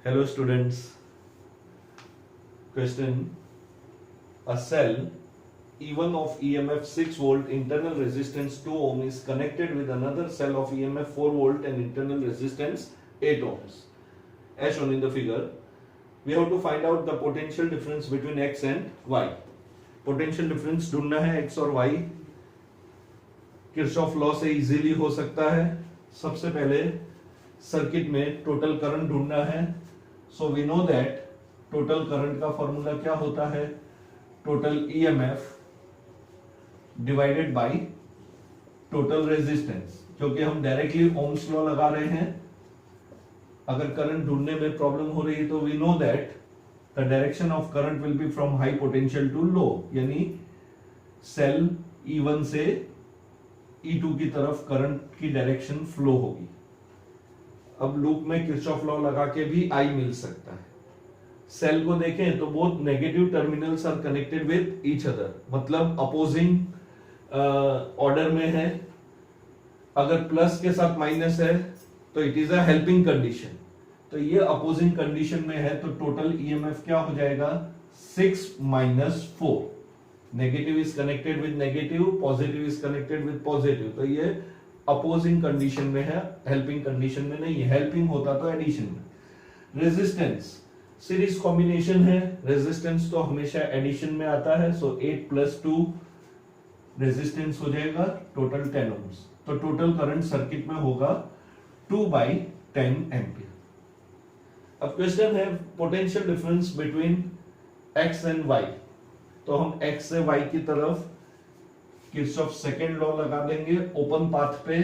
Hello students. Question. A cell E1 of EMF 6 volt, internal resistance 2 ohm is connected with another cell of EMF 4 volt and internal resistance 8 ohms. As shown in the figure, we have to find out the potential difference between X and Y. Potential difference ढूंढना है X और Y. Kirchhoff law से easily हो सकता है. सबसे पहले circuit में टोटल करंट ढूंढना है. So we know that total current का फॉर्मूला क्या होता है? Total EMF divided by total resistance, क्योंकि हम डायरेक्टली ओम्स लॉ लगा रहे हैं. अगर करंट ढूंढने में प्रॉब्लम हो रही है तो we know that the direction of current will be from high potential to low, यानी सेल E1 से E2 की तरफ करंट की डायरेक्शन फ्लो होगी. अब लूप में किरचॉफ लॉ लगा के भी I मिल सकता है. सेल को देखें तो both negative terminals are connected with each other, मतलब अपोजिंग ऑर्डर में है. अगर प्लस के साथ माइनस है तो it is a helping condition. तो ये अपोजिंग कंडीशन में है तो टोटल ईएमएफ क्या हो जाएगा? 6 - 4. Negative is connected with negative, positive is connected with positive. तो ये अपोजिंग कंडीशन में है, हेल्पिंग कंडीशन में नहीं है. हेल्पिंग होता तो एडिशन में. रेजिस्टेंस सीरीज कॉम्बिनेशन है. रेजिस्टेंस तो हमेशा एडिशन में आता है. सो 8 + 2 रेजिस्टेंस हो जाएगा टोटल 10 ohms. तो टोटल करंट सर्किट में होगा 2/10 एम्पियर. अब क्वेश्चन है potential difference between X and Y. तो हम X से Y की तरफ किरचॉफ सेकेंड लॉ लगा देंगे. ओपन पाथ पे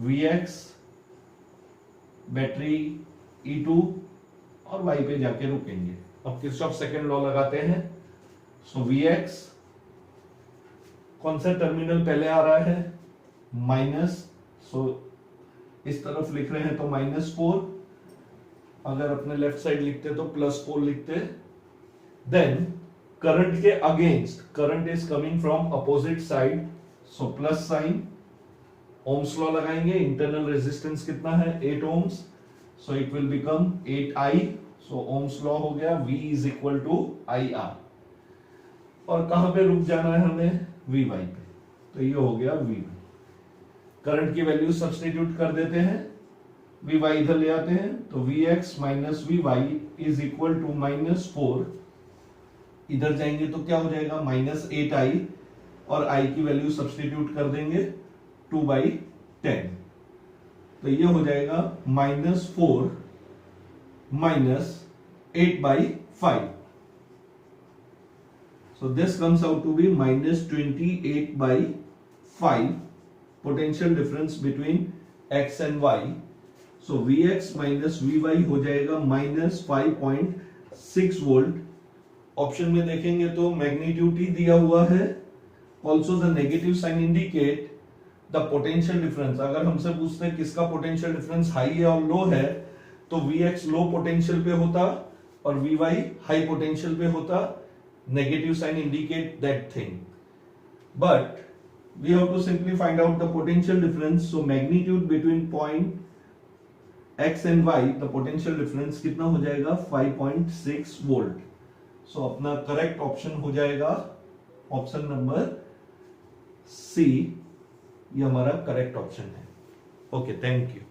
Vx बैटरी E2 और Y पे जाके रुकेंगे. अब किरचॉफ सेकेंड लॉ लगाते हैं. सो Vx कौन सा टर्मिनल पहले आ रहा है? माइनस. सो इस तरफ लिख रहे हैं तो -4. अगर अपने लेफ्ट साइड लिखते तो +4 लिखते. देन करंट के against, current is coming from opposite side, so plus sign. Ohm's law लगाएंगे. इंटरनल रेजिस्टेंस कितना है? 8 ohms. So it will become 8I. So Ohm's law हो गया V = IR. और कहां पे रुक जाना है हमें? Vy पे. तो ये हो गया Vy. करंट की वैल्यू सब्स्टिट्यूट कर देते हैं. Vy इधर ले आते हैं तो Vx - Vy = -4. इधर जाएंगे तो क्या हो जाएगा? -8I. और I की वैल्यू सब्स्टिट्यूट कर देंगे 2/10. तो ये हो जाएगा -4 - 8/5. So this comes out to be -28/5 potential difference between X and Y. So Vx - Vy हो जाएगा -5.6 वोल्ट. ऑप्शन में देखेंगे तो मैग्नीट्यूड ही दिया हुआ है. Also the negative sign indicate the potential difference. अगर हमसे पूछते हैं किसका पोटेंशियल डिफरेंस हाई है और लो है तो Vx लो पोटेंशियल पे होता और Vy हाई पोटेंशियल पे होता. Negative sign indicate that thing, but we have to simply find out the potential difference. So magnitude between point X and Y, the potential difference कितना हो जाएगा? 5.6 volt. So अपना correct option हो जाएगा option number C. ये हमारा correct option है. Okay, thank you.